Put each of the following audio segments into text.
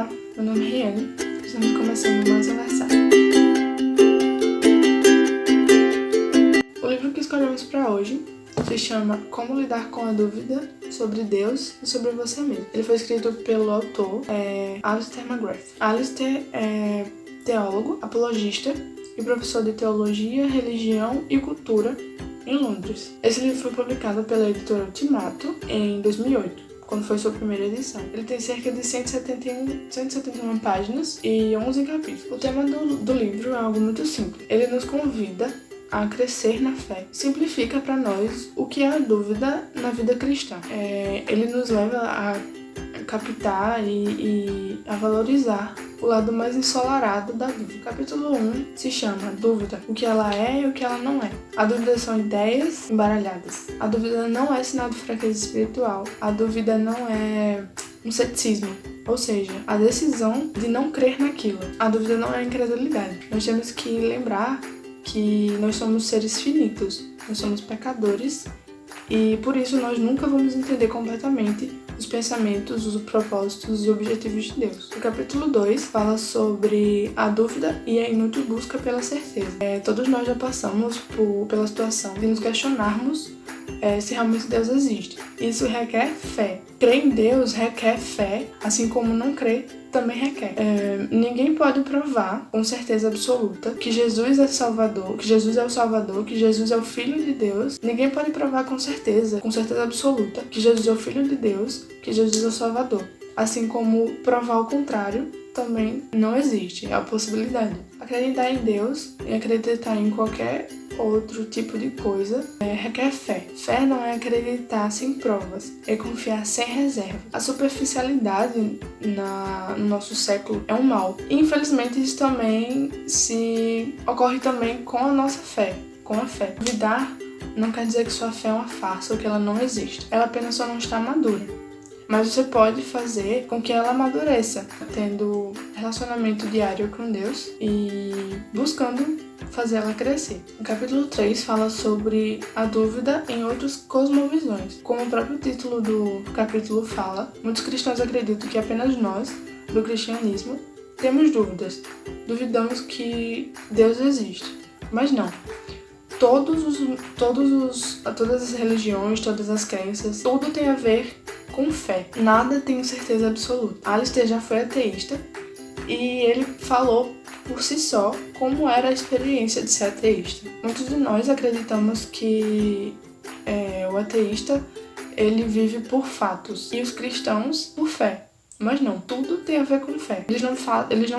Olá, meu nome é Riane, estamos começando mais uma versão. O livro que escolhemos para hoje se chama Como Lidar com a Dúvida sobre Deus e sobre você mesmo. Ele foi escrito pelo autor Alistair McGrath. Alistair é teólogo, apologista e professor de teologia, religião e cultura em Londres. Esse livro foi publicado pela editora Ultimato em 2008. Quando foi sua primeira edição. Ele tem cerca de 171 páginas e 11 capítulos. O tema do livro é algo muito simples. Ele nos convida a crescer na fé. Simplifica para nós o que é a dúvida na vida cristã. Ele nos leva a captar e a valorizar o lado mais ensolarado da dúvida. O capítulo 1 se chama Dúvida, o que ela é e o que ela não é. A dúvida são ideias embaralhadas. A dúvida não é sinal de fraqueza espiritual. A dúvida não é um ceticismo, ou seja, a decisão de não crer naquilo. A dúvida não é incredulidade. Nós temos que lembrar que nós somos seres finitos, nós somos pecadores e por isso nós nunca vamos entender completamente os pensamentos, os propósitos e objetivos de Deus. O capítulo 2 fala sobre a dúvida e a inútil busca pela certeza. Todos nós já passamos pela situação de nos questionarmos se realmente Deus existe. Isso requer fé. Crer em Deus requer fé, assim como não crer também requer. Ninguém pode provar com certeza absoluta que Jesus é Salvador, que Jesus é o Salvador, que Jesus é o Filho de Deus. Ninguém pode provar com certeza absoluta, que Jesus é o Filho de Deus, que Jesus é o Salvador. Assim como provar o contrário também não existe, é a possibilidade. Acreditar em Deus e acreditar em qualquer outro tipo de coisa requer fé. Fé não é acreditar sem provas, é confiar sem reserva. A superficialidade no nosso século é um mal. E, infelizmente isso também ocorre também com a nossa fé, com a fé. Duvidar não quer dizer que sua fé é uma farsa ou que ela não existe. Ela apenas só não está madura. Mas você pode fazer com que ela amadureça, tendo relacionamento diário com Deus e buscando fazer ela crescer. O capítulo 3 fala sobre a dúvida em outras cosmovisões. Como o próprio título do capítulo fala, muitos cristãos acreditam que apenas nós, do cristianismo, temos dúvidas. Duvidamos que Deus existe. Mas não. Todas as religiões, todas as crenças, tudo tem a ver com fé. Nada tem certeza absoluta. Alistair já foi ateísta e ele falou por si só como era a experiência de ser ateísta. Muitos de nós acreditamos que o ateísta ele vive por fatos e os cristãos por fé. Mas não, tudo tem a ver com fé. Eles não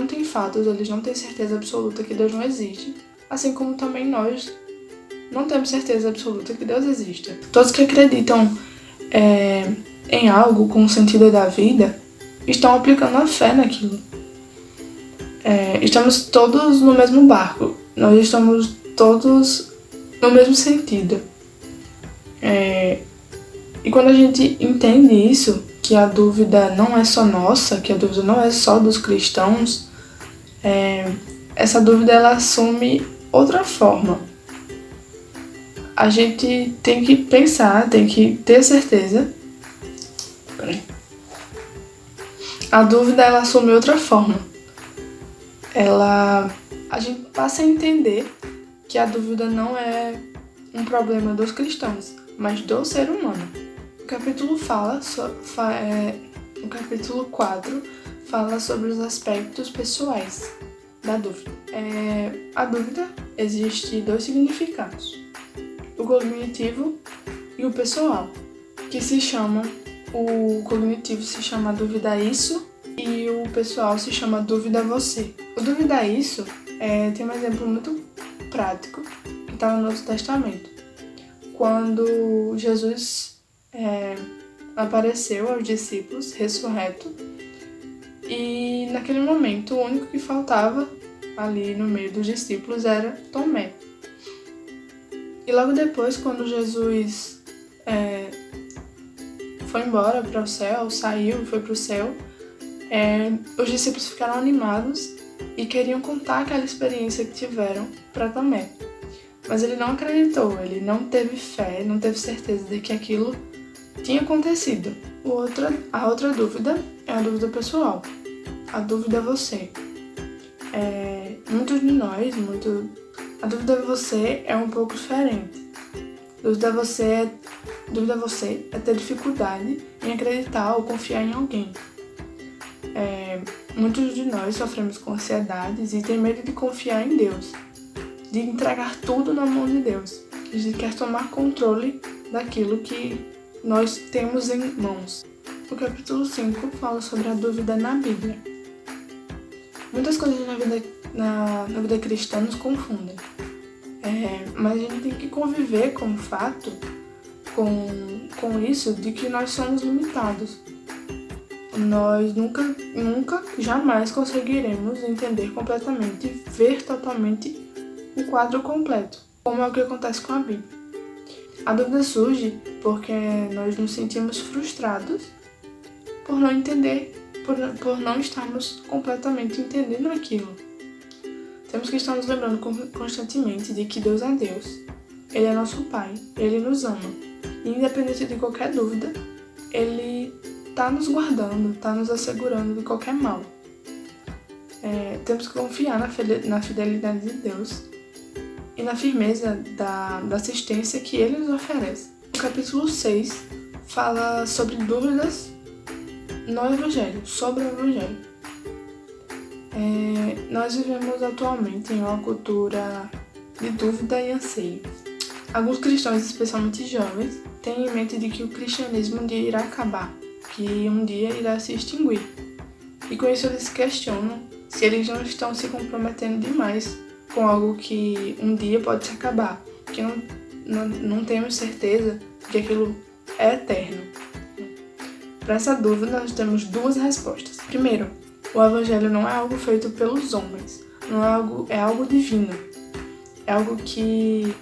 têm fatos, eles não têm certeza absoluta que Deus não existe, assim como também nós não temos certeza absoluta que Deus existe. Todos que acreditam em algo com o sentido da vida estão aplicando a fé naquilo. Estamos todos no mesmo barco. Nós estamos todos no mesmo sentido. E quando a gente entende isso, que a dúvida não é só nossa, que a dúvida não é só dos cristãos, essa dúvida ela assume outra forma. A gente tem que pensar, tem que ter certeza. A dúvida ela assume outra forma. A gente passa a entender que a dúvida não é um problema dos cristãos, mas do ser humano. O capítulo 4 fala sobre os aspectos pessoais da dúvida. A dúvida existe 2 significados. O cognitivo e o pessoal, o cognitivo se chama dúvida isso e o pessoal se chama dúvida você. O dúvida isso tem um exemplo muito prático que está no Novo Testamento. Quando Jesus apareceu aos discípulos ressurreto e naquele momento o único que faltava ali no meio dos discípulos era Tomé. E logo depois, quando Jesus foi embora para o céu, saiu e foi para o céu, os discípulos ficaram animados e queriam contar aquela experiência que tiveram para Tomé. Mas ele não acreditou, ele não teve fé, não teve certeza de que aquilo tinha acontecido. A outra dúvida é a dúvida pessoal. a dúvida é você. Muitos de nós, a dúvida é você é um pouco diferente. Dúvida você é ter dificuldade em acreditar ou confiar em alguém. Muitos de nós sofremos com ansiedades e tem medo de confiar em Deus, de entregar tudo na mão de Deus. A gente quer tomar controle daquilo que nós temos em mãos. O capítulo 5 fala sobre a dúvida na Bíblia. Muitas coisas na vida cristã nos confundem. Mas a gente tem que conviver com o fato, com isso, de que nós somos limitados. Nós nunca, jamais conseguiremos entender completamente, ver totalmente o quadro completo, como é o que acontece com a Bíblia. A dúvida surge porque nós nos sentimos frustrados por não entender, por não estarmos completamente entendendo aquilo. Temos que estar nos lembrando constantemente de que Deus é Deus. Ele é nosso Pai, Ele nos ama. E independente de qualquer dúvida, Ele está nos guardando, está nos assegurando de qualquer mal. Temos que confiar na fidelidade de Deus e na firmeza da assistência que Ele nos oferece. O capítulo 6 fala sobre dúvidas no Evangelho, sobre o Evangelho. Nós vivemos atualmente em uma cultura de dúvida e anseio. Alguns cristãos, especialmente jovens, têm em mente de que o cristianismo um dia irá acabar, que um dia irá se extinguir. E com isso eles questionam se eles não estão se comprometendo demais com algo que um dia pode se acabar, que não temos certeza de que aquilo é eterno. Para essa dúvida, nós temos duas respostas. Primeiro, o Evangelho não é algo feito pelos homens, é algo divino. É algo que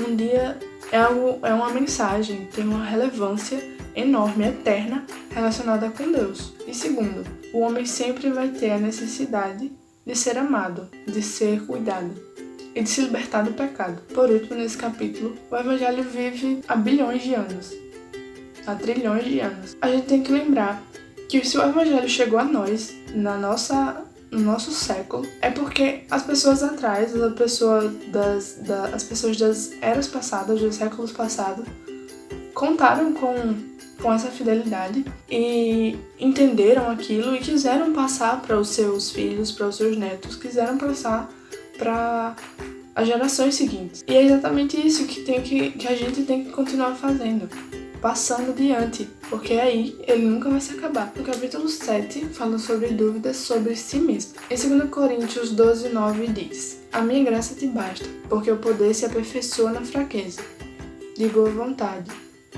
um dia é uma mensagem, tem uma relevância enorme, eterna, relacionada com Deus. E segundo, o homem sempre vai ter a necessidade de ser amado, de ser cuidado e de se libertar do pecado. Por último, nesse capítulo, o Evangelho vive há bilhões de anos, há trilhões de anos. A gente tem que lembrar que se o Evangelho chegou a nós, no nosso século, é porque as pessoas atrás, as pessoas das eras passadas, dos séculos passados, contaram com essa fidelidade e entenderam aquilo e quiseram passar para os seus filhos, para os seus netos, quiseram passar para as gerações seguintes. E é exatamente isso que a gente tem que continuar fazendo, passando adiante, porque aí ele nunca vai se acabar. No capítulo 7 fala sobre dúvidas sobre si mesmo. Em 2 Coríntios 12:9 diz: "A minha graça te basta, porque o poder se aperfeiçoa na fraqueza. De boa vontade,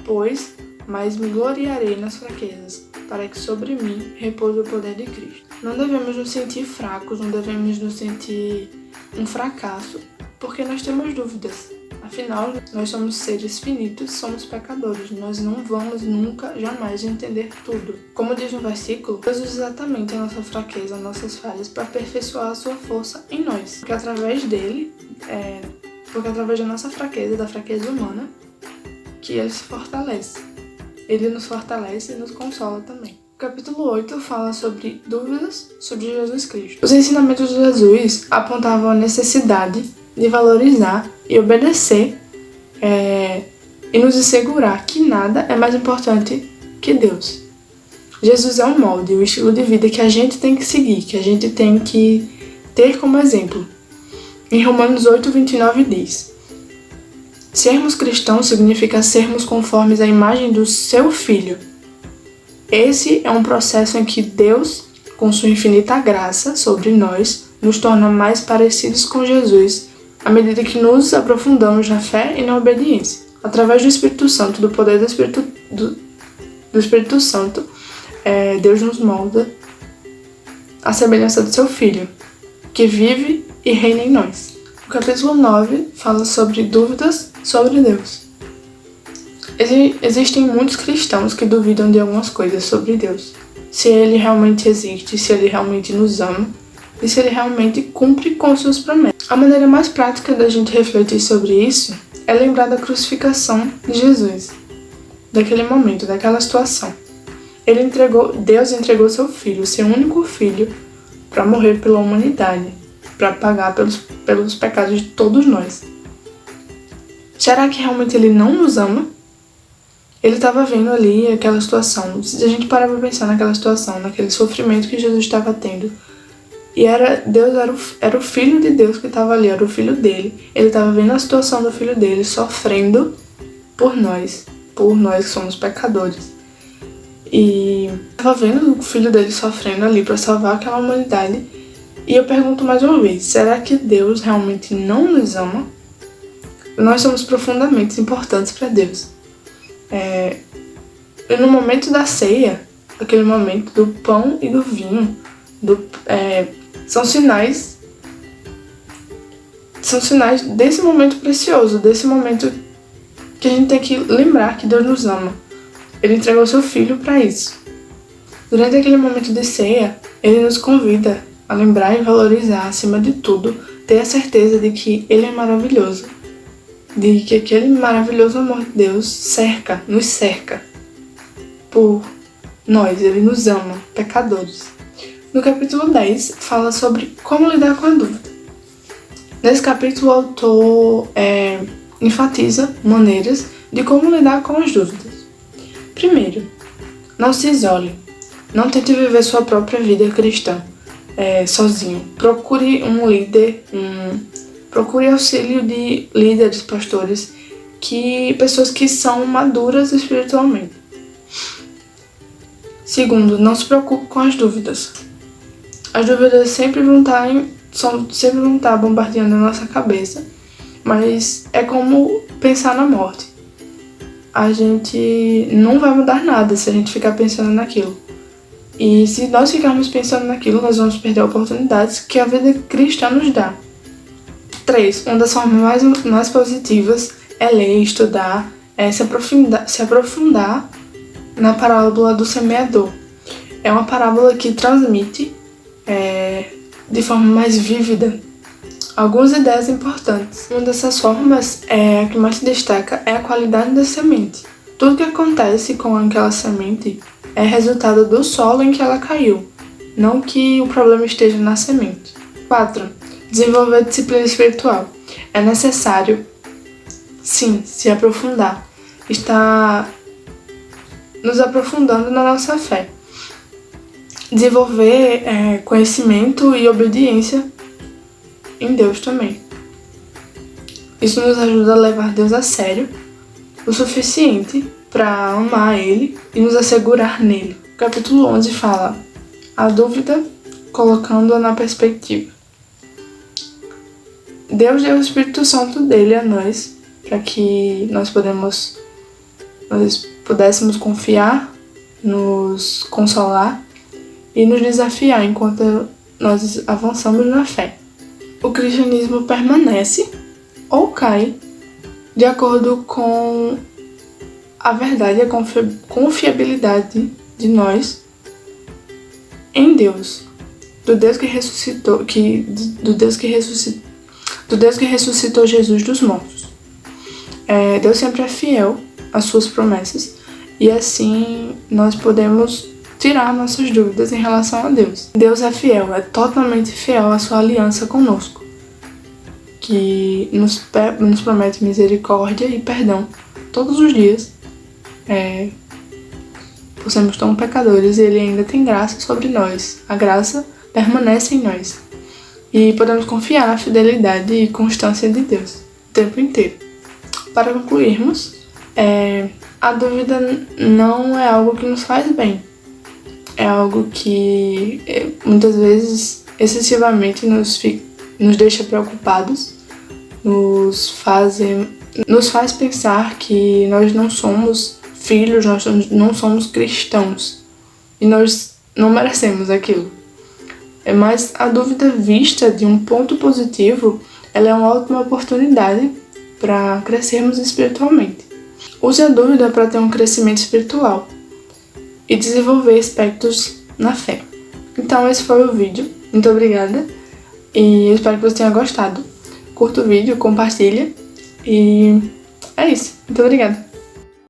pois mais me gloriarei nas fraquezas, para que sobre mim repouse o poder de Cristo." Não devemos nos sentir fracos, não devemos nos sentir um fracasso, porque nós temos dúvidas. Afinal, nós somos seres finitos, somos pecadores. Nós não vamos nunca, jamais entender tudo. Como diz no versículo, Deus usa exatamente a nossa fraqueza, as nossas falhas, para aperfeiçoar a sua força em nós. Porque através da nossa fraqueza, da fraqueza humana, que Ele se fortalece. Ele nos fortalece e nos consola também. O capítulo 8 fala sobre dúvidas sobre Jesus Cristo. Os ensinamentos de Jesus apontavam a necessidade de valorizar e obedecer e nos assegurar que nada é mais importante que Deus. Jesus é um molde, um estilo de vida que a gente tem que seguir, que a gente tem que ter como exemplo. Em Romanos 8:29 diz: "Sermos cristãos significa sermos conformes à imagem do seu Filho. Esse é um processo em que Deus, com sua infinita graça sobre nós, nos torna mais parecidos com Jesus, à medida que nos aprofundamos na fé e na obediência. Através do Espírito Santo, do poder do Espírito Santo, Deus nos molda à semelhança do seu Filho, que vive e reina em nós." O capítulo 9 fala sobre dúvidas sobre Deus. Existem muitos cristãos que duvidam de algumas coisas sobre Deus. Se Ele realmente existe, se Ele realmente nos ama e se Ele realmente cumpre com suas promessas. A maneira mais prática da gente refletir sobre isso é lembrar da crucificação de Jesus, daquele momento, daquela situação. Deus entregou seu filho, seu único filho, para morrer pela humanidade, para pagar pelos pecados de todos nós. Será que realmente ele não nos ama? Ele estava vendo ali aquela situação. Se a gente parar para pensar naquela situação, naquele sofrimento que Jesus estava tendo, e Deus era o Filho de Deus que estava ali, era o Filho dele. Ele estava vendo a situação do Filho dele sofrendo por nós que somos pecadores. E estava vendo o Filho dele sofrendo ali para salvar aquela humanidade. E eu pergunto mais uma vez, será que Deus realmente não nos ama? Nós somos profundamente importantes para Deus. E no momento da ceia, aquele momento do pão e do vinho, são sinais desse momento precioso, desse momento que a gente tem que lembrar que Deus nos ama. Ele entregou seu filho para isso. Durante aquele momento de ceia, ele nos convida a lembrar e valorizar, acima de tudo, ter a certeza de que ele é maravilhoso, de que aquele maravilhoso amor de Deus nos cerca por nós, ele nos ama, pecadores. No capítulo 10, fala sobre como lidar com a dúvida. Nesse capítulo, o autor enfatiza maneiras de como lidar com as dúvidas. Primeiro, não se isole. Não tente viver sua própria vida cristã sozinho. Procure um líder, procure auxílio de líderes, pastores, pessoas que são maduras espiritualmente. Segundo, não se preocupe com as dúvidas. As dúvidas sempre vão estar bombardeando a nossa cabeça, mas é como pensar na morte. A gente não vai mudar nada se a gente ficar pensando naquilo. E se nós ficarmos pensando naquilo, nós vamos perder oportunidades que a vida cristã nos dá. 3. Uma das formas mais positivas é ler, estudar, se aprofundar na parábola do semeador. É uma parábola que transmite de forma mais vívida algumas ideias importantes. Uma dessas formas, a que mais se destaca, é a qualidade da semente. Tudo que acontece com aquela semente é resultado do solo em que ela caiu, não que o problema esteja na semente. 4. Desenvolver disciplina espiritual. É necessário, sim, se aprofundar. Está nos aprofundando na nossa fé. Desenvolver conhecimento e obediência em Deus também. Isso nos ajuda a levar Deus a sério o suficiente para amar Ele e nos assegurar nele. O capítulo 11 fala a dúvida colocando-a na perspectiva. Deus deu o Espírito Santo dele a nós para que nós pudéssemos confiar, nos consolar e nos desafiar enquanto nós avançamos na fé. O cristianismo permanece ou cai de acordo com a verdade e a confiabilidade de nós em Deus, do Deus que ressuscitou Jesus dos mortos. Deus sempre é fiel às suas promessas e assim nós podemos tirar nossas dúvidas em relação a Deus. Deus é fiel, é totalmente fiel à sua aliança conosco, que nos promete misericórdia e perdão todos os dias, por sermos tão pecadores, e Ele ainda tem graça sobre nós. A graça permanece em nós e podemos confiar na fidelidade e constância de Deus o tempo inteiro. Para concluirmos, a dúvida não é algo que nos faz bem. É algo que muitas vezes excessivamente nos deixa preocupados, nos faz pensar que nós não somos filhos, nós não somos cristãos e nós não merecemos aquilo. Mas a dúvida vista de um ponto positivo, ela é uma ótima oportunidade para crescermos espiritualmente. Use a dúvida para ter um crescimento espiritual e desenvolver aspectos na fé. Então esse foi o vídeo. Muito obrigada e espero que você tenha gostado. Curta o vídeo, compartilha e é isso. Muito obrigada.